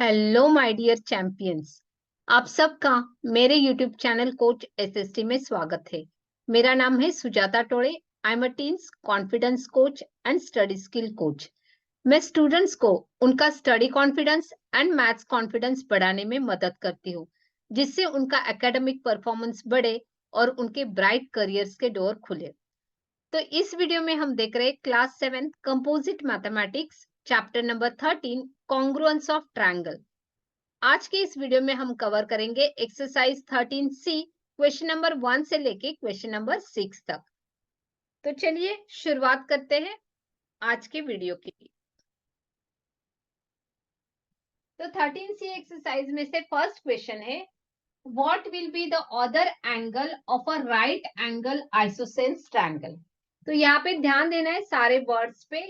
Hello my dear champions. आप सबका मेरे यूट्यूब चैनल कोच एसएसटी में स्वागत है। मेरा नाम है Sujata Tode. I am a teens confidence coach and study skill coach. मैं स्टूडेंट्स को उनका study confidence and maths confidence बढ़ाने में मदद करती हूँ, जिससे उनका एकेडमिक परफॉर्मेंस बढ़े और उनके ब्राइट करियर्स के डोर खुले। तो इस वीडियो में हम देख रहे हैं class 7 composite mathematics chapter number 13 congruence of triangle. आज के इस वीडियो में हम कवर करेंगे एक्सरसाइज 13C क्वेश्चन नंबर 1 से लेके क्वेश्चन नंबर 6 तक। तो चलिए शुरुआत करते हैं आज के वीडियो की। तो 13C एक्सरसाइज में से फर्स्ट क्वेश्चन है, what will be the other angle of a right angle isosceles triangle. तो यहाँ पे ध्यान देना है सारे वर्ड्स पे।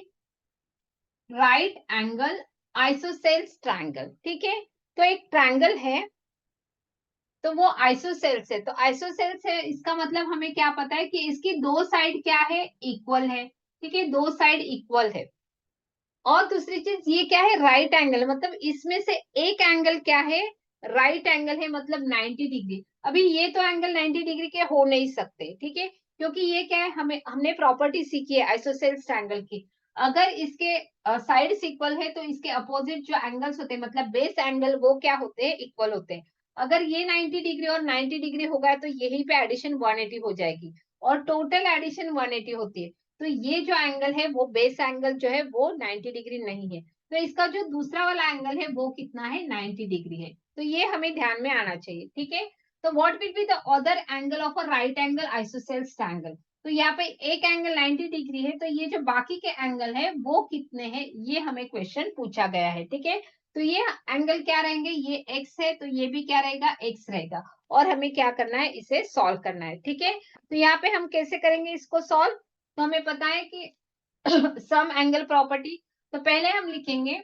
राइट एंगल आइसोसेल्स ट्रायंगल, ठीक है। तो एक ट्रायंगल है तो वो आइसोसेल्स है। तो आइसोसेल्स है इसका मतलब हमें क्या पता है कि इसकी दो साइड क्या है, इक्वल है, ठीक है, दो साइड इक्वल है। और दूसरी चीज ये क्या है, राइट एंगल, मतलब इसमें से एक एंगल क्या है, राइट एंगल है, मतलब 90 डिग्री। अभी ये तो एंगल 90 डिग्री के हो नहीं सकते, ठीक है, क्योंकि ये क्या है, हमने प्रॉपर्टी सीखी है आइसोसेल्स ट्रायंगल की। अगर इसके साइड्स इक्वल है तो इसके अपोजिट जो एंगल्स होते हैं, मतलब बेस एंगल, वो क्या होते हैं, इक्वल होते हैं। अगर ये 90 डिग्री और 90 डिग्री होगा तो यहीं पे एडिशन 180 हो जाएगी और टोटल एडिशन 180 होती है। तो ये जो एंगल है वो बेस एंगल जो है वो 90 डिग्री नहीं है। तो इसका जो दूसरा वाला एंगल है वो कितना है, 90 डिग्री है। तो ये हमें ध्यान में आना चाहिए, ठीक है। तो what will be the other angle of a right angle isosceles triangle. तो यहाँ पे एक एंगल 90 डिग्री है, तो ये जो बाकी के एंगल है वो कितने हैं, ये हमें क्वेश्चन पूछा गया है, ठीक है। तो ये एंगल क्या रहेंगे, ये एक्स है तो ये भी क्या रहेगा, एक्स रहेगा। और हमें क्या करना है, इसे सॉल्व करना है, ठीक है। तो यहाँ पे हम कैसे करेंगे इसको सॉल्व। तो हमें पता है कि सम एंगल प्रॉपर्टी। तो पहले हम लिखेंगे,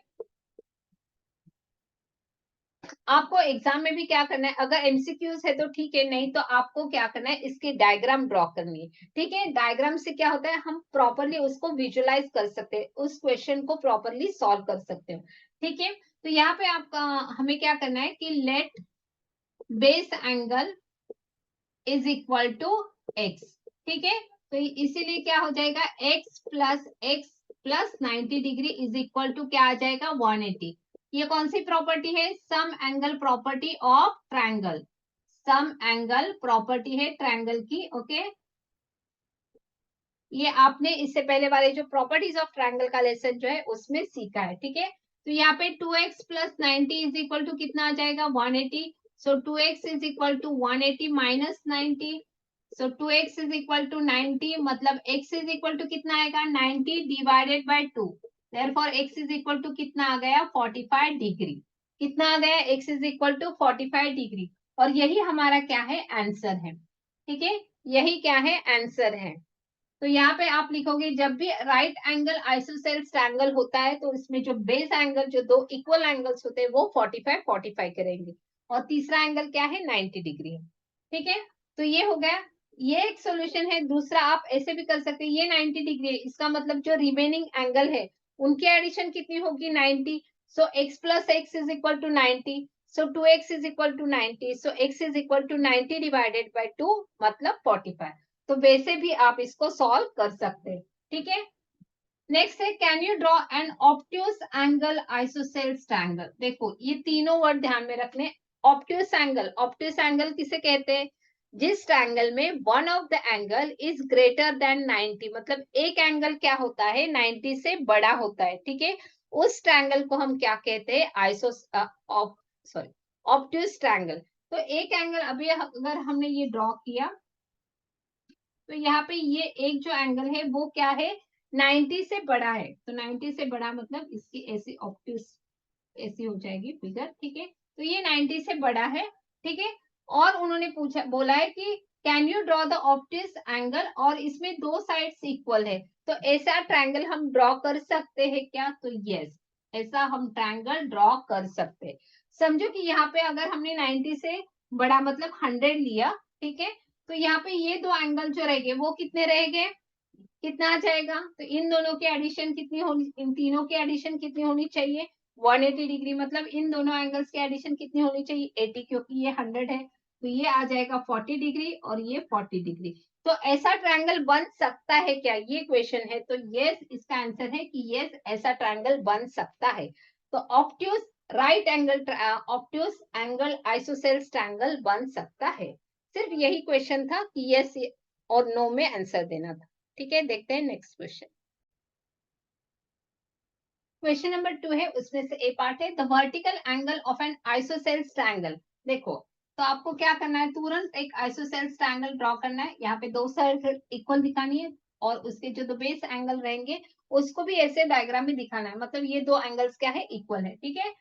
आपको एग्जाम में भी क्या करना है, अगर एमसीक्यूज है तो ठीक है, नहीं तो आपको क्या करना है, इसकी डायग्राम ड्रॉ करनी है, ठीक है। डायग्राम से क्या होता है, हम प्रॉपरली उसको विजुअलाइज कर सकते हैं, उस क्वेश्चन को प्रॉपरली सॉल्व कर सकते हो, ठीक है। तो यहाँ पे आपका हमें क्या करना है कि let base angle is equal to x, ठीक है। तो इसीलिए क्या हो जाएगा, x plus 90 degree is equal to क्या आ जाएगा, 180। ये कौन सी प्रॉपर्टी है, sum angle property of triangle. Sum angle property है ट्रायंगल की, ओके। ये आपने इससे पहले वाले जो प्रॉपर्टीज ऑफ ट्रायंगल का लेसन जो है उसमें सीखा है, ठीक है। तो यहाँ पे 2x plus 90 is equal to कितना आ जाएगा, 180। So 2x is equal to 180 minus 90। So 2x is equal to 90, मतलब x इज इक्वल टू कितना आएगा, 90 divided by 2। Therefore x is equal to कितना आ गया, 45 डिग्री। कितना आ गया, x is equal to 45 degree. और यही हमारा क्या है, आंसर है, ठीक है। यही क्या है, आंसर है। तो यहाँ पे आप लिखोगे, जब भी राइट एंगल आइसोसेल्स ट्रायंगल होता है तो इसमें जो बेस एंगल, जो दो इक्वल एंगल्स होते हैं वो 45 करेंगे, और तीसरा एंगल क्या है, 90 डिग्री है, ठीक है। तो ये हो गया, ये एक सॉल्यूशन है। दूसरा आप ऐसे भी कर सकते हैं, ये 90 डिग्री है, इसका मतलब जो रिमेनिंग एंगल है उनकी एडिशन कितनी होगी, 90। So x plus x is equal to 90। So 2x is equal to 90। So x is equal to 90 divided by 2, मतलब 45। तो वैसे भी आप इसको सॉल्व कर सकते हैं, ठीक है। नेक्स्ट है, can you draw an obtuse angle isosceles triangle. देखो ये तीनों वर्ड ध्यान में रखने। ऑब्ट्यूज एंगल, ऑब्ट्यूज एंगल किसे कहते हैं, जिस ट्रायंगल में one of the angle is greater than 90, मतलब एक एंगल क्या होता है, 90 से बड़ा होता है, ठीक है। उस ट्रायंगल को हम क्या कहते हैं, सॉरी ऑब्ट्यूज ट्रायंगल। तो एक एंगल अभी अगर हमने ये ड्रॉ किया तो यहाँ पे ये एक जो एंगल है वो क्या है, 90 से बड़ा है। तो 90 से बड़ा मतलब इसकी ऐसी ऑब्ट्यूज ऐसी हो जाएगी फिगर, ठीक है। तो ये 90 से बड़ा है, ठीक है। और उन्होंने पूछा, बोला है कि can you draw the obtuse angle, और इसमें दो साइड्स इक्वल है, तो ऐसा ट्रायंगल हम ड्रॉ कर सकते हैं क्या, तो यस, ऐसा हम ट्रायंगल ड्रॉ कर सकते हैं। समझो कि यहाँ पे अगर हमने 90 से बड़ा मतलब 100 लिया, ठीक है, तो यहाँ पे ये दो एंगल जो रहेंगे वो कितने रहेंगे, कितना आ जाएगा, तो इन दोनों की एडिशन कितनी होनी, इन तीनों की एडिशन कितनी होनी चाहिए, 180 डिग्री, मतलब इन दोनों एंगल्स की एडिशन कितनी होनी चाहिए 80, क्योंकि ये 100 है तो ये आ जाएगा 40 डिग्री और ये 40 डिग्री। तो ऐसा ट्रायंगल बन सकता है क्या, ये क्वेश्चन है। तो यस, इसका आंसर है कि यस, ऐसा ट्रायंगल बन सकता है। तो obtuse right angle, obtuse angle isosceles triangle बन सकता है। सिर्फ यही क्वेश्चन था कि यस और नो में आंसर देना था। ठीक है, देखते हैं नेक्स्ट क्वेश्चन। क्वेश्चन नंबर 2 है, उसमें से ए पार्ट है, the vertical angle of N isosceles triangle. देखो, तो आपको क्या करना है, तुरंत एक आइसोसेल्स ट्रायंगल ड्रॉ करना है। यहाँ पे दो साइड इक्वल दिखानी है और उसके जो दो बेस एंगल रहेंगे उसको भी ऐसे डायग्राम में दिखाना है, मतलब ये दो एंगल्स क्या है, इक्वल है। ठीक है,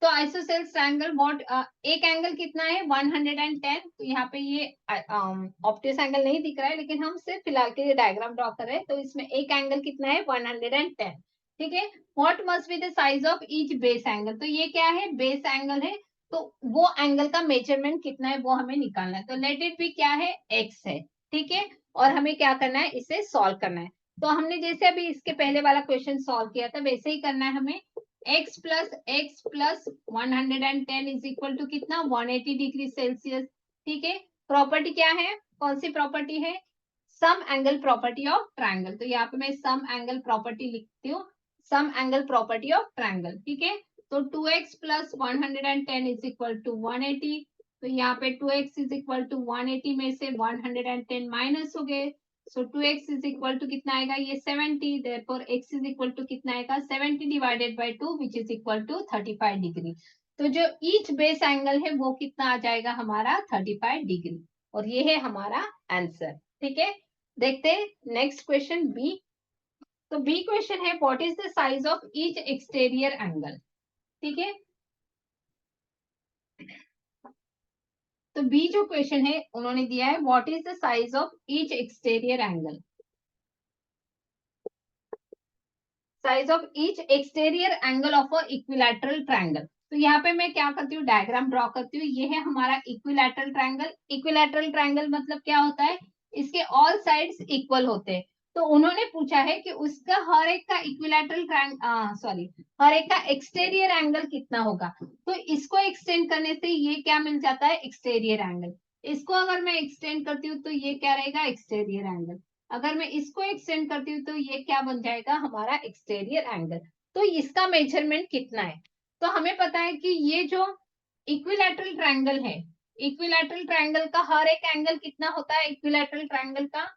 तो आइसोसेल्स ट्रायंगल व्हाट, एक एंगल कितना है 110। तो यहाँ पे ये ऑब्ट्यूस एंगल नहीं दिख रहा है, लेकिन हम सिर्फ फिलहाल के लिए डायग्राम ड्रॉ कर रहे हैं। तो इसमें एक एंगल कितना है 110। ठीक है, what must be the size of each base angle. तो ये क्या है, बेस एंगल है, तो वो एंगल का मेजरमेंट कितना है वो हमें निकालना है। तो लेट इट बी क्या है, एक्स है। ठीक है, और हमें क्या करना है, इसे सॉल्व करना है। तो हमने जैसे अभी इसके पहले वाला क्वेश्चन सॉल्व किया था वैसे ही करना है हमें। x plus 110 is equal to कितना 180 डिग्री सेल्सियस। ठीक है, प्रॉपर्टी क्या है, कौन सी प्रॉपर्टी है, sum angle property of triangle. तो यहाँ पे मैं सम एंगल प्रॉपर्टी लिखती हूँ, sum angle property of triangle. ठीक है, तो 2x plus 110 is equal to 180। तो यहाँ पे 2x इज इक्वल टू 180 में से 110 माइनस हो गए। सो 2x इज इक्वल टू कितना आएगा, ये 70, therefore x is equal to कितना आएगा 70 divided by 2 which is equal to 35 degree. तो जो ईच बेस एंगल है वो कितना आ जाएगा हमारा 35 डिग्री, और ये है हमारा आंसर। ठीक है, देखते हैं नेक्स्ट क्वेश्चन बी। तो बी क्वेश्चन है, what is the size of each exterior angle. ठीक है, तो बी जो क्वेश्चन है उन्होंने दिया है, what is the size of each exterior angle, size of each exterior angle of a equilateral triangle. तो यहाँ पे मैं क्या करती हूँ, डायग्राम ड्रॉ करती हूँ। ये है हमारा इक्विलैटरल ट्रायंगल। इक्विलैटरल ट्रायंगल मतलब क्या होता है, इसके ऑल साइड्स इक्वल होते हैं। तो उन्होंने पूछा है कि उसका हर एक का इक्विलैटरल सॉरी, हर एक का एक्सटीरियर एंगल कितना होगा। तो इसको एक्सटेंड करने से ये क्या मिल जाता है, एक्सटीरियर एंगल। इसको अगर मैं एक्सटेंड करती हूँ तो ये क्या रहेगा, एक्सटीरियर एंगल। अगर मैं इसको एक्सटेंड करती हूँ तो ये क्या बन जाएगा, हमारा एक्सटीरियर एंगल। तो इसका मेजरमेंट कितना है, तो हमें पता है कि ये जो इक्विलैटरल ट्रायंगल है, इक्विलैटरल ट्रायंगल का हर एक एंगल कितना होता है, इक्विलैटरल ट्रायंगल का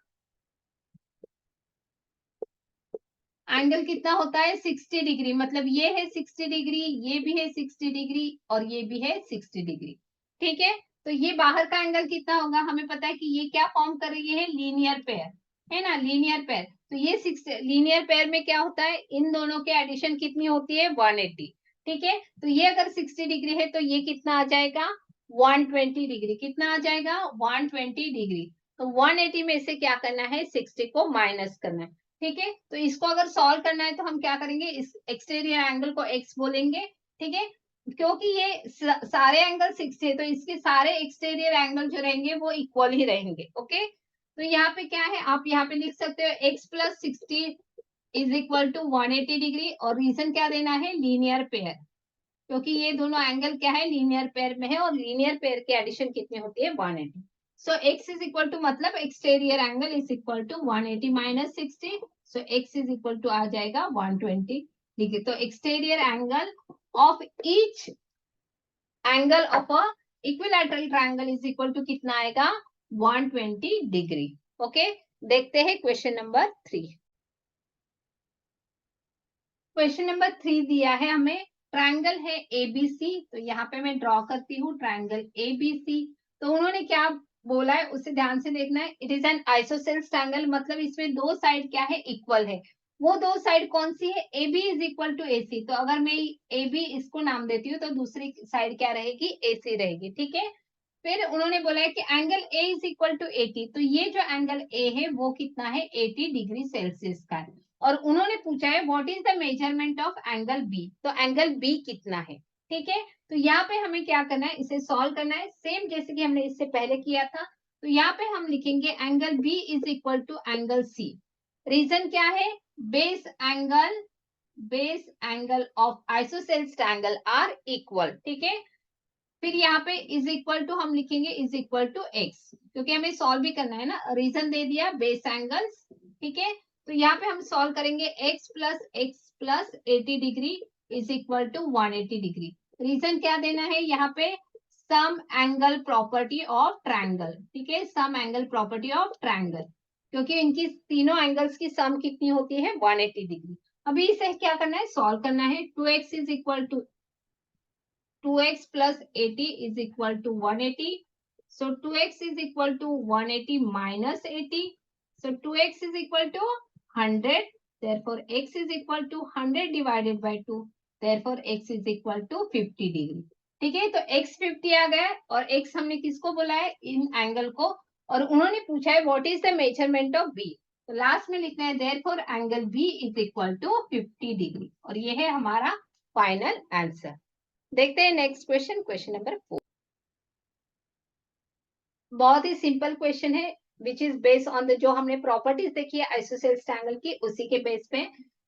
एंगल कितना होता है 60 डिग्री। मतलब ये है 60 डिग्री, ये भी है 60 डिग्री और ये भी है 60 डिग्री। ठीक है, तो ये बाहर का एंगल कितना होगा, हमें पता है कि ये क्या फॉर्म कर रही है, लीनियर पेयर है ना, लीनियर पेयर। तो ये 6 लीनियर पेयर में क्या होता है, इन दोनों के एडिशन कितनी होती है 180। ठीक है, तो ये अगर 60 डिग्री है तो ये कितना आ जाएगा 120 डिग्री, कितना आ जाएगा 120 डिग्री। तो 180 में से क्या करना है 60 को माइनस करना है। ठीक है, तो इसको अगर सॉल्व करना है तो हम क्या करेंगे, इस एक्सटीरियर एंगल को x बोलेंगे। ठीक है, क्योंकि ये सारे एंगल 60 है तो इसके सारे एक्सटीरियर एंगल जो रहेंगे वो इक्वल ही रहेंगे। ओके, तो यहाँ पे क्या है, आप यहाँ पे लिख सकते हो x plus 60 is equal to 180 degree, और रीजन क्या देना है, लीनियर पेयर, क्योंकि ये दोनों एंगल क्या है, लीनियर पेयर में है, और लीनियर पेयर की एडिशन कितनी होती है 180। So x is equal to, मतलब exterior angle is equal to 180 minus 60। So x is equal to आ जाएगा 120 डिग्री। तो exterior angle of each angle of a equilateral triangle is equal to कितना आएगा 120 डिग्री। ओके, देखते हैं question number 3। Question number 3 दिया है हमें, ट्रायंगल है एबीसी। तो यहाँ पे मैं ड्रॉ करती हूँ ट्रायंगल एबीसी। तो उन्होंने क्या बोला है उसे ध्यान से देखना है। It is an isosceles triangle, मतलब इसमें दो साइड क्या है, इक्वल है। वो दो साइड कौन सी है, A B is equal to A C. तो अगर मैं ए बी इसको नाम देती हूँ तो दूसरी साइड क्या रहेगी, ए सी रहेगी। ठीक है, फिर उन्होंने बोला है कि angle A is equal to 80। तो ये जो एंगल ए है वो कितना है 80 डिग्री सेल्सियस का है। और उन्होंने पूछा है what is the measurement of angle B. तो एंगल बी कितना है। ठीक है, तो यहाँ पे हमें क्या करना है, इसे सॉल्व करना है सेम जैसे कि हमने इससे पहले किया था। तो यहाँ पे हम लिखेंगे angle B is equal to angle C. Reason क्या है, base angle base angle of isosceles triangle are equal, ठीक है। फिर यहाँ पे इज इक्वल टू हम लिखेंगे इज इक्वल टू एक्स, क्योंकि हमें सॉल्व भी करना है ना, रीजन दे दिया बेस एंगल्स, ठीक है। तो यहाँ पे हम सॉल्व करेंगे x plus 80 degree is equal to 180 degree. Reason क्या देना है यहाँ पे, sum angle property of triangle, ठीक है, sum angle property of triangle, क्योंकि इनकी तीनों एंगल्स की सम कितनी होती है 180 डिग्री। अभी इसे क्या करना है, सॉल्व करना है। 2x is equal to 2x plus 80 is equal to 180. So 2x is equal to 180 minus 80. So 2x is equal to 100. Therefore x is equal to 100 divided by 2. Therefore x is equal to 50 degree. ठीक है, तो x 50 आ गया और x हमने किसको बोला है, इन angle को, और उन्होंने पूछा है what is the measurement of b। तो लास्ट में लिखना है therefore angle b is equal to 50 degree, और ये है हमारा फाइनल आंसर। देखते हैं नेक्स्ट क्वेश्चन, क्वेश्चन नंबर 4। बहुत ही सिंपल क्वेश्चन है, which is based on the, जो हमने प्रॉपर्टीज देखी है आइसोसेल्स ट्रायंगल की, उसी के बेस पे।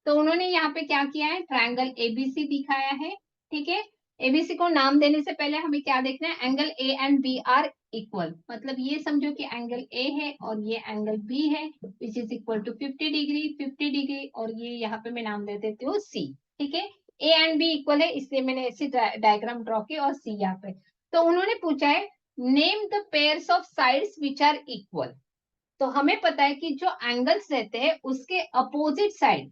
तो उन्होंने यहाँ पे क्या किया है, ट्रायंगल एबीसी दिखाया है, ठीक है। एबीसी को नाम देने से पहले हमें क्या देखना है, angle A and B are equal, मतलब ये समझो कि एंगल ए है और ये एंगल बी है, which is equal to 50 degree 50 degree, और ये यहाँ पे मैं नाम दे देती हूँ सी, ठीक है। ए एंड बी इक्वल है, इसलिए मैंने ऐसी डायग्राम ड्रॉ की, और सी यहाँ पे। तो उन्होंने पूछा है name the pairs of sides which are equal. तो हमें पता है कि जो एंगल्स रहते हैं उसके अपोजिट साइड,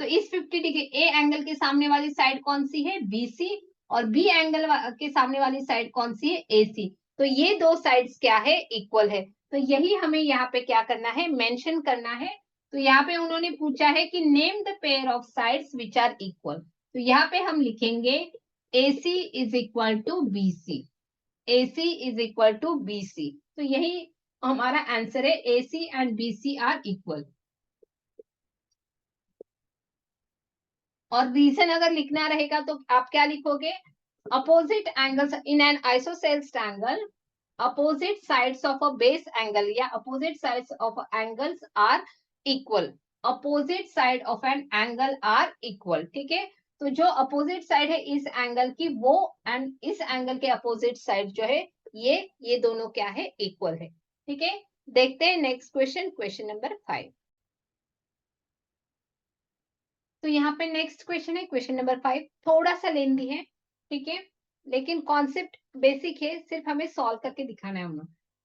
तो इस 50 डिग्री ए एंगल के सामने वाली साइड कौन सी है, बीसी, और बी एंगल के सामने वाली साइड कौन सी है, एसी। तो ये दो साइड्स क्या है, इक्वल है। तो यही हमें यहाँ पे क्या करना है, मेंशन करना है। तो यहाँ पे उन्होंने पूछा है कि name the pair of sides which are equal. तो यहाँ पे हम लिखेंगे AC is equal to BC, AC is equal to BC। तो यही हमारा आंसर है, AC and BC are equal. और रीजन अगर लिखना रहेगा तो आप क्या लिखोगे, opposite angles in an isosceles triangle, opposite sides of a base angle या opposite sides of angles are equal, opposite side of an angle are equal, ठीक है। तो जो अपोजिट साइड है इस एंगल की, वो एंड इस एंगल के अपोजिट साइड जो है, ये दोनों क्या है, इक्वल है, ठीक है। देखते हैं नेक्स्ट क्वेश्चन, क्वेश्चन नंबर 5। तो यहाँ पे नेक्स्ट क्वेश्चन है क्वेश्चन नंबर 5, थोड़ा सा लेंदी है, ठीक है, लेकिन कॉन्सेप्ट बेसिक है, सिर्फ हमें सॉल्व करके दिखाना है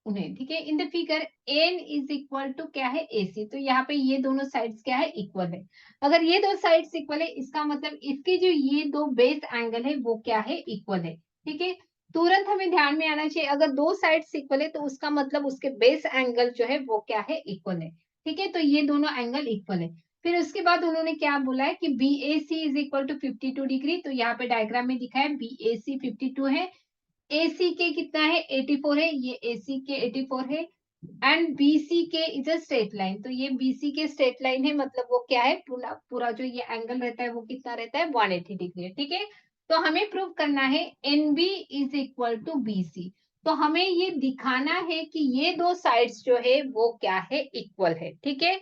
उन्हें, ठीक है। In the figure N is equal to क्या है, AC। तो यहाँ पे ये दोनों साइड्स क्या है, इक्वल है। अगर ये दो साइड्स इक्वल है, इसका मतलब इसके जो ये दो बेस एंगल है वो क्या है, इक्वल है, ठीक है। तुरंत हमें ध्यान में आना चाहिए, अगर दो साइड्स इक्वल है तो उसका मतलब उसके बेस एंगल जो है वो क्या है, इक्वल है, ठीक है। तो ये दोनों एंगल इक्वल है। फिर उसके बाद उन्होंने क्या बोला है कि BAC is equal to 52 degree. तो यहाँ पे डायग्राम में दिखा है BAC 52 है, AC के कितना है 84 है, ये AC के 84 है, एंड BC के इज अ स्ट्रेट लाइन। तो ये BC के स्ट्रेट लाइन है, मतलब वो क्या है, पूरा पूरा जो ये एंगल रहता है वो कितना रहता है, 180 डिग्री, ठीक है। तो हमें प्रूव करना है NB is equal to BC। तो हमें ये दिखाना है कि ये दो साइड्स जो है वो क्या है, इक्वल है, ठीक है।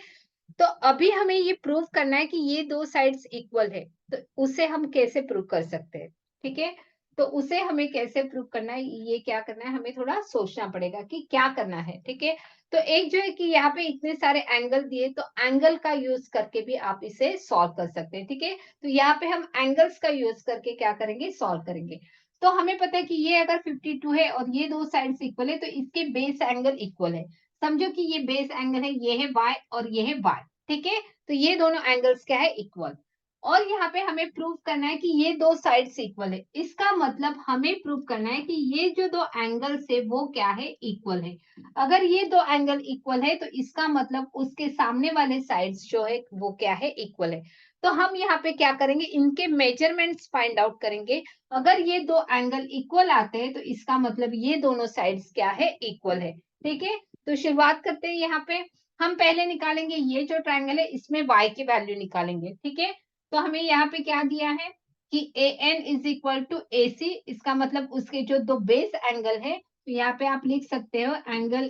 तो अभी हमें ये प्रूव करना है कि ये दो साइड्स इक्वल है, तो उसे हम कैसे प्रूव कर सकते हैं, ठीक है। तो उसे हमें कैसे प्रूव करना है, ये क्या करना है, हमें थोड़ा सोचना पड़ेगा कि क्या करना है, ठीक है। तो एक जो है कि यहाँ पे इतने सारे एंगल दिए, तो एंगल का यूज करके भी आप इसे सॉल्व कर सकते हैं, ठीक है। तो यहाँ पे हम एंगल्स का यूज करके क्या करेंगे, सॉल्व करेंगे। तो हमें पता है कि ये अगर 52 है और ये दो साइड्स इक्वल है, तो इसके बेस एंगल इक्वल है। समझो कि ये बेस एंगल है, ये है y और ये है y, ठीक है। तो ये दोनों एंगल्स क्या है, इक्वल। और यहाँ पे हमें प्रूव करना है कि ये दो साइड्स इक्वल है, इसका मतलब हमें प्रूव करना है कि ये जो दो एंगल्स है वो क्या है, इक्वल है। अगर ये दो एंगल इक्वल है तो इसका मतलब उसके सामने वाले साइड्स जो है वो क्या है, इक्वल है। तो हम यहाँ पे क्या करेंगे, इनके मेजरमेंट्स फाइंड आउट करेंगे। अगर ये दो एंगल इक्वल आते हैं तो इसका मतलब ये दोनों साइड्स क्या है, इक्वल है, ठीक है। तो शुरुआत करते हैं, यहाँ पे हम पहले निकालेंगे ये जो ट्रायंगल है इसमें y की वैल्यू निकालेंगे, ठीक है। तो हमें यहाँ पे क्या दिया है कि AN is equal to AC, इसका मतलब उसके जो दो बेस एंगल है, तो यहाँ पे आप लिख सकते हो angle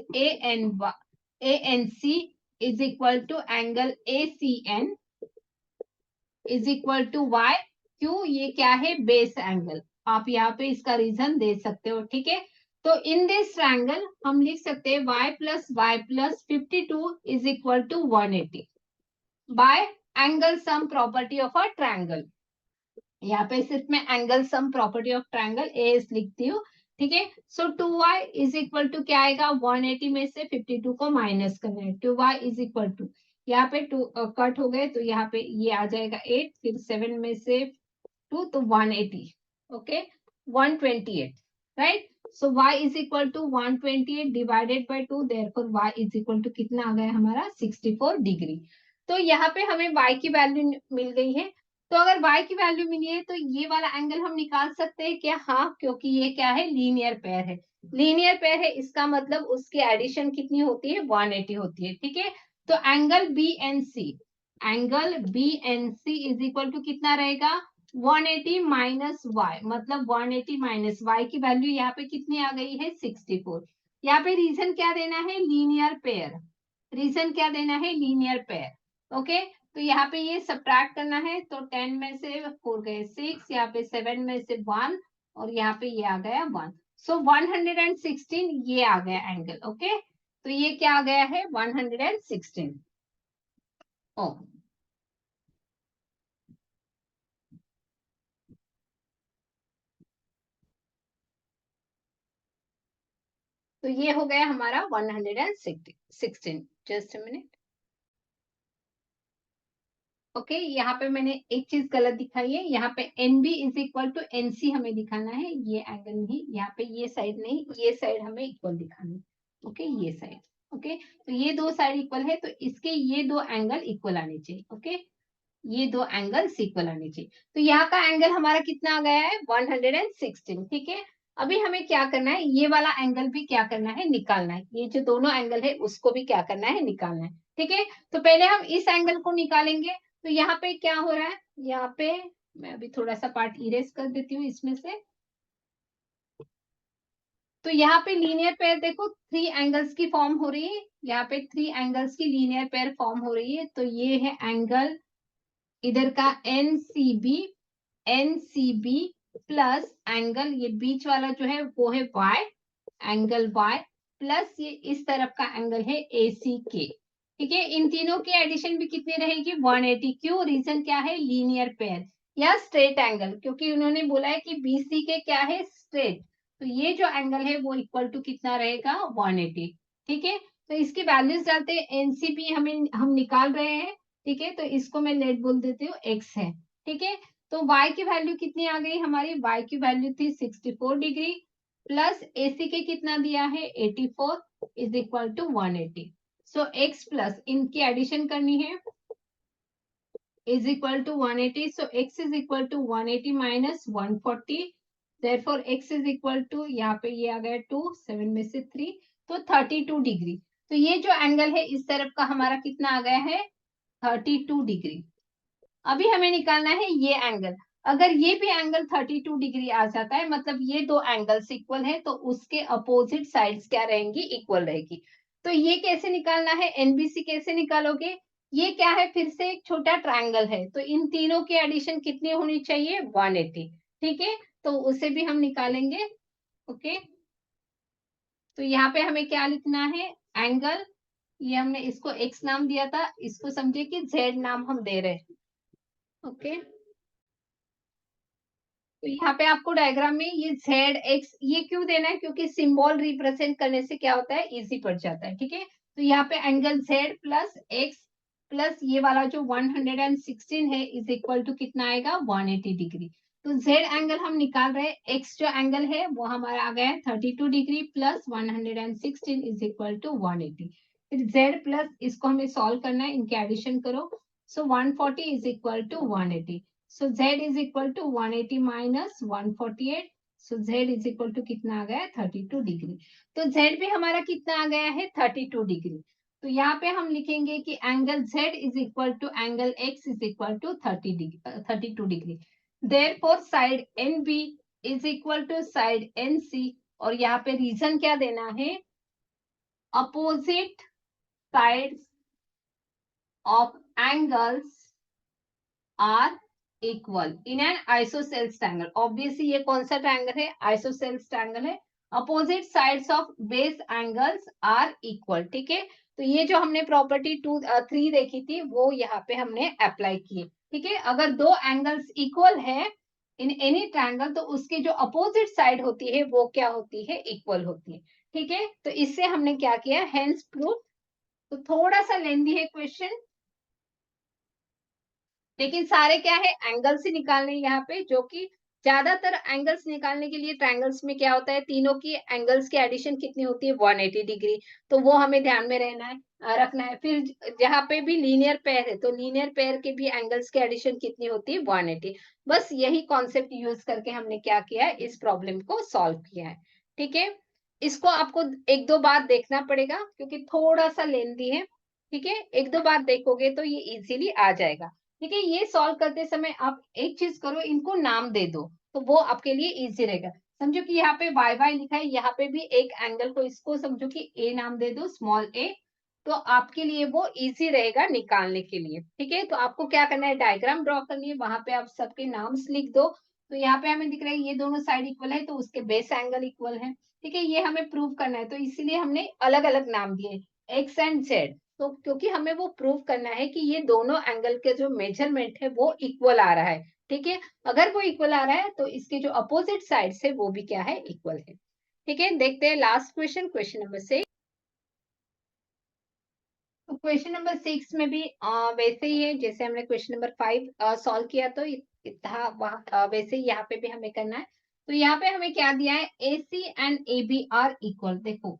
ANC is equal to angle ACN, is equal to y, क्यों, ये क्या है, बेस एंगल। आप यहाँ पे इसका रीजन दे सकते हो, ठीक है। तो इन दिस ट्रायंगल हम लिख सकते हैं y plus 52 is equal to 180 by angle sum property of a triangle. यहाँ पे सिर्फ मैं angle sum property of triangle s लिखती हूँ, ठीक है। सो 2y इज इक्वल टू क्या आएगा, 180 में से 52 को माइनस करना है, 2y इज इक्वल टू, यहाँ पे 2 कट हो गए तो यहाँ पे ये आ जाएगा 8, फिर 7 में से 2 तो 180, okay, 128, right. So y is equal to 128 divided by 2, therefore y is equal to कितना आ गया हमारा, 64 डिग्री। तो यहाँ पे हमें y की वैल्यू मिल गई है। तो अगर y की वैल्यू मिली है तो ये वाला एंगल हम निकाल सकते हैं क्या, हाँ, क्योंकि ये क्या है, लीनियर पेयर है। लीनियर पेयर है, इसका मतलब उसकी एडिशन कितनी होती है, 180 होती है, ठीक है। तो angle B N C, angle B N C is equal to कितना रहेगा, 180 माइनस वाई, मतलब 180 माइनस वाई की वैल्यू यहाँ पे कितनी आ गई है, 64। यहाँ पे रीजन क्या देना है, लीनियर पेयर, रीजन क्या देना है, लीनियर पेयर, ओके। तो यहाँ पे ये सब्ट्रैक्ट करना है, तो 10 में से 4 गए 6, यहाँ पे 7 में से 1 और यहाँ पे ये आ गया 1। सो 116 ये आ गया एंगल, ओके। तो ये क्या आ गया है, 116। ओ, तो ये हो गया हमारा 116। Just minute, okay. यहाँ पे मैंने एक चीज गलत दिखाई है, यहाँ पे N B is equal to N C हमें दिखाना है, ये एंगल नहीं, यहाँ पे ये साइड नहीं, ये साइड हमें इक्वल दिखानी है, ओके, ये साइड, ओके। तो ये दो साइड इक्वल है, तो इसके ये दो एंगल इक्वल आने चाहिए, ओके, ये दो एंगल इक्वल आने चाहिए। तो यहाँ का एंगल हमारा कितना आ गया है, 116, ठीक है। अभी हमें क्या करना है, ये वाला एंगल भी क्या करना है, निकालना है, ये जो दोनों एंगल है उसको भी क्या करना है, निकालना है, ठीक है। तो पहले हम इस एंगल को निकालेंगे। तो यहाँ पे क्या हो रहा है, यहाँ पे मैं अभी थोड़ा सा पार्ट इरेज कर देती हूँ इसमें से। तो यहाँ पे लीनियर पेयर देखो, 3 एंगल्स की फॉर्म हो रही है, यहाँ पे 3 एंगल्स की लीनियर पेयर फॉर्म हो रही है। तो ये है एंगल इधर का N C B plus angle ये बीच वाला जो है वो है वाई, एंगल वाई, प्लस ये इस तरफ का एंगल है ए सी के, ठीक है। इन तीनों की एडिशन भी कितनी रहेगी, 180। क्यों, रीजन क्या है, लीनियर पेयर या स्ट्रेट एंगल, क्योंकि उन्होंने बोला है कि बीसी के क्या है, स्ट्रेट। तो ये जो एंगल है वो इक्वल टू कितना रहेगा, 180, ठीक है। तो इसकी वैल्यूज डालते हैं, एनसीपी हमें हम निकाल रहे हैं, ठीक है। तो इसको मैं लेट बोल देती हूँ, एक्स है, ठीक है। तो y की वैल्यू कितनी आ गई हमारी, y की वैल्यू थी 64 डिग्री, प्लस AC के कितना दिया है, 84 is equal to 180। So x plus इनकी एडिशन करनी है, is equal to 180। So x is equal to 180 minus 140, therefore x is equal to, यहाँ पे ये आ गया 2, 7 में से 3, तो 32 डिग्री। तो ये जो एंगल है इस तरफ का हमारा कितना आ गया है, 32 डिग्री। अभी हमें निकालना है ये एंगल। अगर ये भी एंगल 32 डिग्री आ जाता है, मतलब ये दो एंगल्स इक्वल है, तो उसके अपोजिट साइड्स क्या रहेंगी, इक्वल रहेगी। तो ये कैसे निकालना है, एनबीसी कैसे निकालोगे, ये क्या है, फिर से एक छोटा ट्रायंगल है, तो इन तीनों की एडिशन कितनी होनी चाहिए, 180, ठीक है। तो उसे भी हम निकालेंगे, ओके। तो यहाँ पे हमें क्या लिखना है, एंगल, ये हमने इसको एक्स नाम दिया था, इसको समझे कि जेड नाम हम दे रहे हैं, ओके। तो यहाँ पे आपको डायग्राम में ये जेड एक्स ये क्यों देना है, क्योंकि सिंबल रिप्रेजेंट करने से क्या होता है, इजी पड़ जाता है, ठीक है। तो यहाँ पे angle Z plus x plus ये वाला जो 116 है इज इक्वल टू कितना आएगा, 180 डिग्री। तो जेड एंगल हम निकाल रहे हैं, एक्स जो एंगल है वो हमारा आ गया है 32 degree plus 116 is equal to 180। फिर जेड प्लस इसको हमें सॉल्व करना है, इनके एडिशन करो। So 140 is equal to 180। So z is equal to 180 minus 148. So z is equal to कितना आ गया है, 32 डिग्री। तो z भी हमारा कितना आ गया है, 32 डिग्री। तो यहाँ पे हम लिखेंगे कि angle z is equal to angle x is equal to 32 degree. Therefore side NB is equal to side NC, और यहाँ पे रीजन क्या देना है, opposite sides of angles are equal in an isosceles triangle. Obviously ये कौन सा triangle है? आइसोसेल्स ट्रायंगल है। Opposite sides of base angles are equal. ठीक है, तो ये जो हमने प्रॉपर्टी 3 देखी थी वो यहाँ पे हमने अप्लाई की। ठीक है, अगर दो एंगल्स इक्वल है इन एनी ट्रायंगल तो उसकी जो अपोजिट साइड होती है वो क्या होती है? इक्वल होती है। ठीक है, तो इससे हमने क्या किया? Hence proof. तो थोड़ा सा लेंदी है क्वेश्चन, लेकिन सारे क्या है? एंगल्स ही निकालने यहाँ पे, जो कि ज्यादातर एंगल्स निकालने के लिए ट्रायंगल्स में क्या होता है? तीनों की एंगल्स की एडिशन कितनी होती है? 180 डिग्री। तो वो हमें ध्यान में रहना है, रखना है। फिर जहाँ पे भी लीनियर पेयर है तो लीनियर पेयर के भी एंगल्स की एडिशन कितनी होती है? 180। बस यही कॉन्सेप्ट यूज करके हमने क्या किया है? इस प्रॉब्लम को सॉल्व किया है। ठीक है, इसको आपको एक दो बार देखना पड़ेगा क्योंकि थोड़ा सा लेंदी है। ठीक है, एक दो बार देखोगे तो ये इजीली आ जाएगा। ठीक है, ये सॉल्व करते समय आप एक चीज करो, इनको नाम दे दो तो वो आपके लिए इजी रहेगा। समझो कि यहाँ पे वाई वाई लिखा है, यहाँ पे भी एक एंगल को इसको समझो कि ए नाम दे दो, स्मॉल ए। तो आपके लिए वो इजी रहेगा निकालने के लिए। ठीक है, तो आपको क्या करना है? डायग्राम ड्रॉ करनी है, वहां पे आप सबके नाम्स लिख दो। तो यहाँ पे हमें दिख रहा है ये दोनों साइड इक्वल है तो उसके बेस एंगल इक्वल है। ठीक है, ये हमें प्रूव करना है तो इसीलिए हमने अलग अलग नाम दिए, एक्स एंड जेड। तो क्योंकि हमें वो प्रूव करना है कि ये दोनों एंगल के जो मेजरमेंट है वो इक्वल आ रहा है। ठीक है, अगर वो इक्वल आ रहा है तो इसके जो अपोजिट साइड है वो भी क्या है? इक्वल है। ठीक है, देखते हैं लास्ट क्वेश्चन, क्वेश्चन नंबर 6। तो क्वेश्चन नंबर 6 में भी वैसे ही है जैसे हमने क्वेश्चन नंबर 5 सॉल्व किया। तो इतना वैसे ही यहाँ पे भी हमें करना है। तो यहाँ पे हमें क्या दिया है? A C and A B are equal. देखो,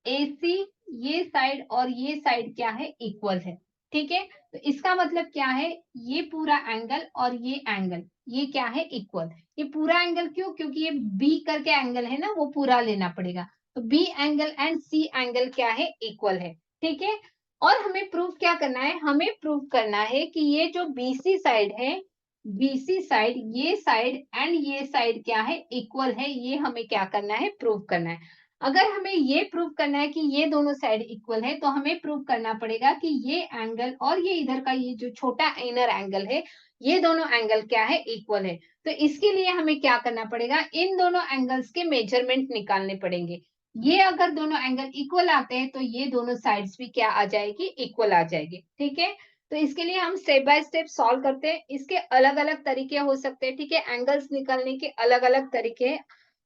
AC ये साइड और ये साइड क्या है? इक्वल है। ठीक है, तो इसका मतलब क्या है? ये पूरा एंगल और ये एंगल ये क्या है? इक्वल। ये पूरा एंगल क्यों? क्योंकि ये B करके एंगल है ना, वो पूरा लेना पड़ेगा। तो B angle and C angle क्या है? इक्वल है। ठीक है, और हमें प्रूफ क्या करना है? हमें प्रूफ करना है कि ये जो BC साइड है, BC साइड, ये साइड एंड ये साइड क्या है? इक्वल है। ये हमें क्या करना है? प्रूफ करना है। अगर हमें ये प्रूव करना है कि ये दोनों साइड इक्वल है तो हमें प्रूव करना पड़ेगा कि ये एंगल और ये इधर का ये जो छोटा इनर एंगल है, ये दोनों एंगल क्या है? इक्वल है। तो इसके लिए हमें क्या करना पड़ेगा? इन दोनों एंगल्स के मेजरमेंट निकालने पड़ेंगे। ये अगर दोनों एंगल इक्वल आते हैं तो ये दोनों साइड्स भी क्या आ जाएगी? इक्वल आ जाएगी। ठीक है, तो इसके लिए हम स्टेप बाय स्टेप सॉल्व करते हैं। इसके अलग अलग तरीके हो सकते हैं। ठीक है, एंगल्स निकालने के अलग अलग तरीके,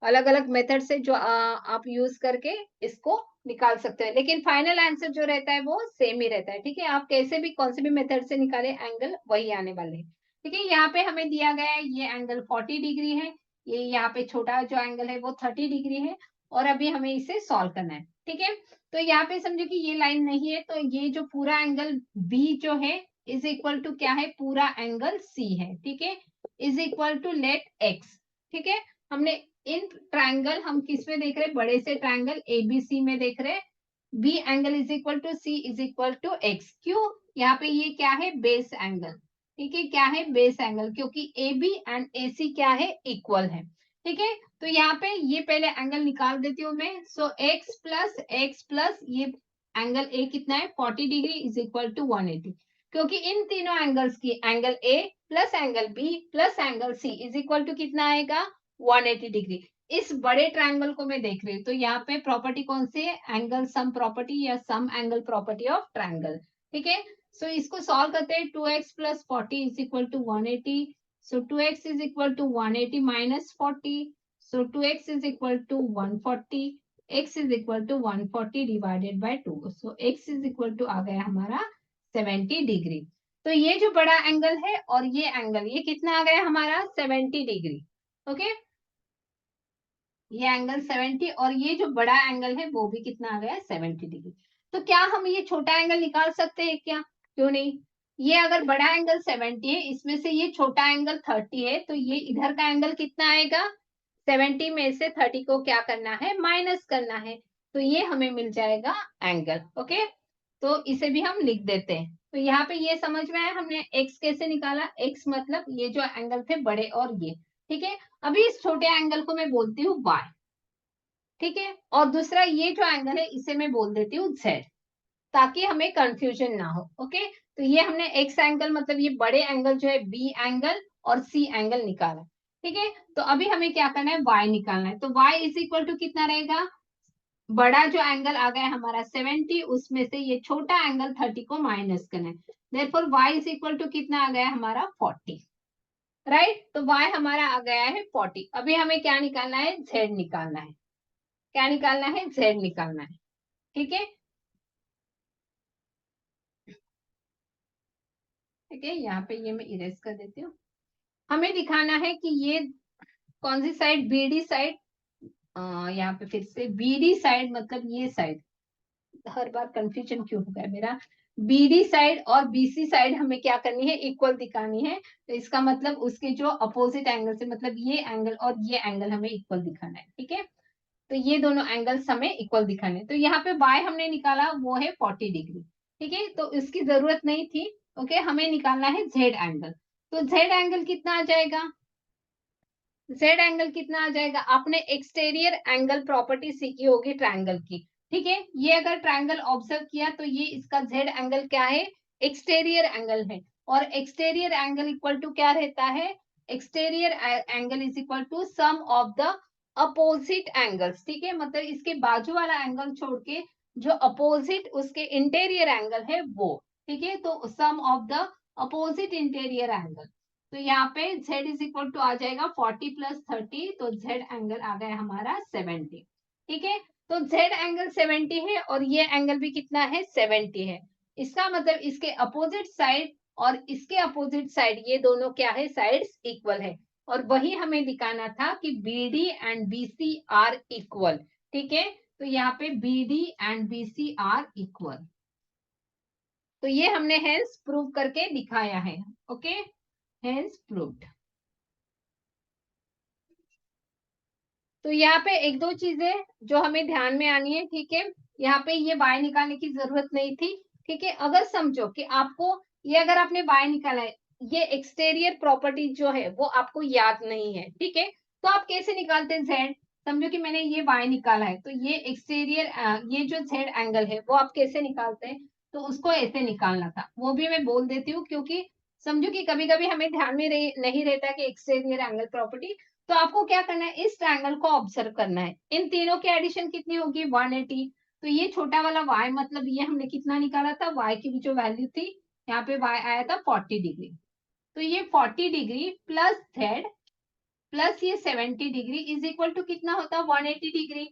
अलग अलग मेथड से जो आप यूज करके इसको निकाल सकते हैं, लेकिन फाइनल आंसर जो रहता है वो सेम ही रहता है। ठीक है, आप कैसे भी कौन से भी मेथड से निकाले एंगल वही आने वाले हैं। ठीक है, यहाँ पे हमें दिया गया है ये एंगल 40 डिग्री है, ये यहाँ पे छोटा जो एंगल है वो 30 डिग्री है, और अभी हमें इसे सॉल्व करना है। ठीक है, तो यहाँ पे समझो कि ये लाइन नहीं है तो ये जो पूरा एंगल बी जो है इज इक्वल टू क्या है? पूरा एंगल सी है। ठीक है, is equal to let x. ठीक है, हमने इन ट्रायंगल हम किस में देख रहे हैं? बड़े से ट्रायंगल एबीसी में देख रहे हैं। B angle is equal to C is equal to x. क्यों? यहाँ पे ये क्या है? Base angle. ठीक है, क्या है? बेस एंगल, क्योंकि ए बी एंड ए सी क्या है? इक्वल है। ठीक है, तो यहाँ पे ये पहले एंगल निकाल देती हूँ मैं। सो एक्स प्लस ये एंगल ए कितना है? 40 डिग्री इज इक्वल टू 180। क्योंकि इन तीनों एंगल्स की angle A plus angle B plus angle C is equal to कितना आएगा? 180 डिग्री। इस बड़े ट्रायंगल को मैं देख रही हूँ तो यहाँ पे प्रॉपर्टी कौन सी है? एंगल सम प्रॉपर्टी या sum angle property of triangle. ठीक है, सो इसको सॉल्व करते हैं। 2x plus 40 is equal to 180। So 2x is equal to 180 minus 40। So 2x is equal to 140। x is equal to 140 divided by 2। So x is equal to आ गया हमारा 70 degree. तो ये जो बड़ा एंगल है और ये एंगल ये कितना आ गया हमारा? 70 डिग्री। ओके, ये एंगल 70 और ये जो बड़ा एंगल है वो भी कितना आ गया? 70 डिग्री। तो क्या हम ये छोटा एंगल निकाल सकते हैं क्या? क्यों नहीं? ये अगर बड़ा एंगल 70 है, इसमें से ये छोटा एंगल 30 है, तो ये इधर का एंगल कितना आएगा? 70 में से 30 को क्या करना है? माइनस करना है। तो ये हमें मिल जाएगा एंगल। ओके, तो इसे भी हम लिख देते हैं। तो यहाँ पे ये समझ में आया हमने एक्स कैसे निकाला। एक्स मतलब ये जो एंगल थे बड़े और ये। ठीक है, अभी इस छोटे एंगल को मैं बोलती हूँ वाई। ठीक है, और दूसरा ये जो एंगल है इसे मैं बोल देती हूँ जेड। ताकि हमें कंफ्यूजन ना हो। ओके, तो ये हमने एक्स एंगल मतलब ये बड़े एंगल जो है बी एंगल और सी एंगल निकाला। ठीक है, तो अभी हमें क्या करना है, वाई निकालना है। तो वाई इज इक्वल टू कितना रहेगा, बड़ा जो एंगल आ गया हमारा 70, उसमें से ये छोटा एंगल 30 को माइनस करना है। Therefore y is equal to कितना आ गया हमारा 40, राइट। तो y हमारा आ गया है 40। अभी हमें क्या निकालना है, z निकालना है। क्या निकालना है, z निकालना है। ठीक है, ठीक है, यहाँ पे ये मैं इरेज कर देती हूँ। हमें दिखाना है कि ये कौन सी साइड, बीडी साइड, यहाँ पे फिर से बीडी साइड मतलब ये साइड, हर बार कंफ्यूजन क्यों होता है मेरा। बीडी साइड और बीसी साइड हमें क्या करनी है, इक्वल दिखानी है। तो इसका मतलब उसके जो अपोजिट एंगल से, मतलब ये एंगल और ये एंगल हमें इक्वल दिखाना है। ठीक है, तो ये दोनों एंगल्स हमें इक्वल दिखाने। तो यहाँ पे y हमने निकाला वो है 40 डिग्री। ठीक है, तो इसकी जरूरत नहीं थी। ओके, हमें निकालना है z एंगल। तो z एंगल कितना आ जाएगा, जेड एंगल कितना आ जाएगा, आपने एक्सटीरियर एंगल प्रॉपर्टी सीखी होगी ट्रायंगल की। ठीक है, ये अगर ट्रायंगल ऑब्जर्व किया तो ये इसका जेड एंगल क्या है, एक्सटीरियर एंगल है। और एक्सटीरियर एंगल इक्वल टू क्या रहता है, exterior angle is equal to sum of the opposite angles. ठीक है, मतलब इसके बाजू वाला एंगल छोड़ के जो अपोजिट उसके इंटीरियर एंगल है वो। ठीक है, तो sum of the opposite interior angle. तो यहाँ पे z इज इक्वल टू आ जाएगा 40 प्लस 30, तो z एंगल आ गया हमारा 70। ठीक है, तो z एंगल 70 है और ये एंगल भी कितना है, 70 है। इसका मतलब इसके अपोजिट साइड और इसके अपोजिट साइड ये दोनों क्या है, साइड्स इक्वल है। और वही हमें दिखाना था कि BD and BC are equal. ठीक है, तो यहाँ पे BD and BC are equal. तो ये हमने हेंस प्रूव करके दिखाया है। Okay, hence proved. तो यहाँ पे एक दो चीजें जो हमें ध्यान में आनी है। ठीक है, यहाँ पे ये y निकालने की जरूरत नहीं थी। ठीक है, अगर समझो कि आपको ये, अगर आपने y निकाला है, ये एक्सटीरियर प्रॉपर्टी जो है वो आपको याद नहीं है। ठीक है, तो आप कैसे निकालते हैं z। समझो कि मैंने ये y निकाला है, तो ये एक्सटीरियर ये जो z एंगल है वो आप कैसे निकालते हैं, तो उसको ऐसे निकालना था। वो भी मैं बोल देती हूँ, क्योंकि समझो कि कभी कभी हमें ध्यान में नहीं रहता कि एक्सटीरियर एंगल प्रॉपर्टी। तो आपको क्या करना है, इस ट्रायंगल को ऑब्जर्व करना है। इन तीनों की एडिशन कितनी होगी, 180। तो ये छोटा वाला y मतलब ये हमने कितना निकाला था, y की भी जो वैल्यू थी, यहाँ पे y आया था 40 डिग्री। तो ये 40 डिग्री प्लस z प्लस ये 70 डिग्री इज इक्वल टू कितना होता, 180 degree.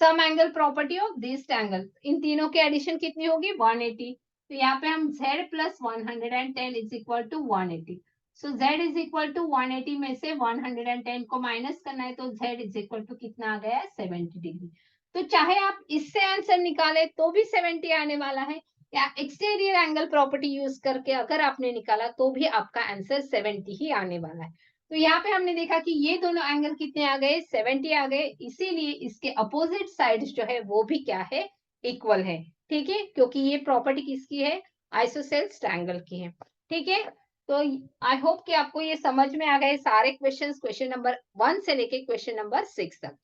Sum angle property of this angle, इन तीनों की एडिशन कितनी होगी, 180। तो यहाँ पे हम z plus 110 is equal to 180। So z is equal to 180 में से 110 को माइनस करना है, तो z इज इक्वल टू कितना आ गया है, 70 डिग्री। तो चाहे आप इससे आंसर निकाले तो भी 70 आने वाला है, या एक्सटीरियर एंगल प्रॉपर्टी यूज करके अगर आपने निकाला तो भी आपका आंसर 70 ही आने वाला है। तो यहाँ पे हमने देखा कि ये दोनों एंगल कितने आ गए, 70 आ गए। इसीलिए इसके अपोजिट साइड जो है वो भी क्या है, इक्वल है। ठीक है, क्योंकि ये प्रॉपर्टी किसकी है, आइसोसेल्स ट्रायंगल की है। ठीक है, तो आई होप कि आपको ये समझ में आ गए सारे क्वेश्चंस, क्वेश्चन नंबर 1 से लेके क्वेश्चन नंबर 6 तक।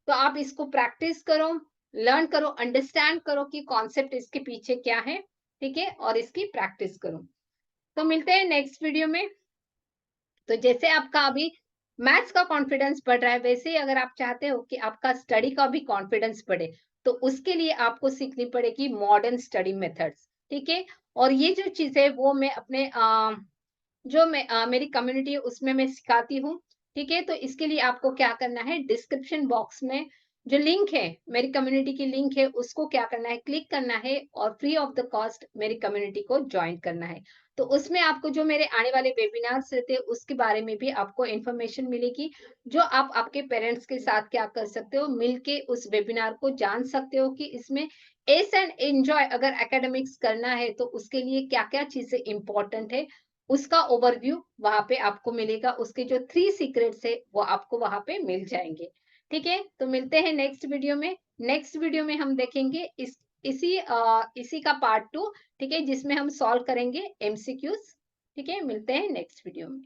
तो आप इसको प्रैक्टिस करो, लर्न करो, अंडरस्टैंड करो कि कॉन्सेप्ट इसके पीछे क्या है। ठीक है, और इसकी प्रैक्टिस करो। तो मिलते हैं नेक्स्ट वीडियो में। तो जैसे आपका अभी मैथ्स का कॉन्फिडेंस बढ़ रहा है, वैसे ही अगर आप चाहते हो कि आपका स्टडी का भी कॉन्फिडेंस बढ़े, तो उसके लिए आपको सीखनी पड़ेगी मॉडर्न स्टडी मेथड्स। ठीक है, और ये जो चीज है वो मैं अपने जो मैं मेरी कम्युनिटी है उसमें मैं सिखाती हूँ। ठीक है, तो इसके लिए आपको क्या करना है, डिस्क्रिप्शन बॉक्स में जो लिंक है, मेरी कम्युनिटी की लिंक है, उसको क्या करना है, क्लिक करना है और फ्री ऑफ द कॉस्ट मेरी कम्युनिटी को ज्वाइन करना है। तो उसमें आपको जो मेरे आने वाले वेबिनार्स रहते हैं उसके बारे में भी आपको इन्फॉर्मेशन मिलेगी, जो आप आपके पेरेंट्स के साथ क्या कर सकते हो, मिलके उस वेबिनार को जान सकते हो कि इसमें एस एंड एंजॉय अगर एकेडमिक्स करना है तो उसके लिए क्या क्या चीजें इंपॉर्टेंट है, उसका ओवरव्यू वहां पे आपको मिलेगा। उसके जो 3 सीक्रेट्स है वो आपको वहां पे मिल जाएंगे। ठीक है, तो मिलते हैं नेक्स्ट वीडियो में। नेक्स्ट वीडियो में हम देखेंगे इसी का पार्ट 2। ठीक है, जिसमें हम सॉल्व करेंगे एमसीक्यूज। ठीक है, मिलते हैं नेक्स्ट वीडियो में।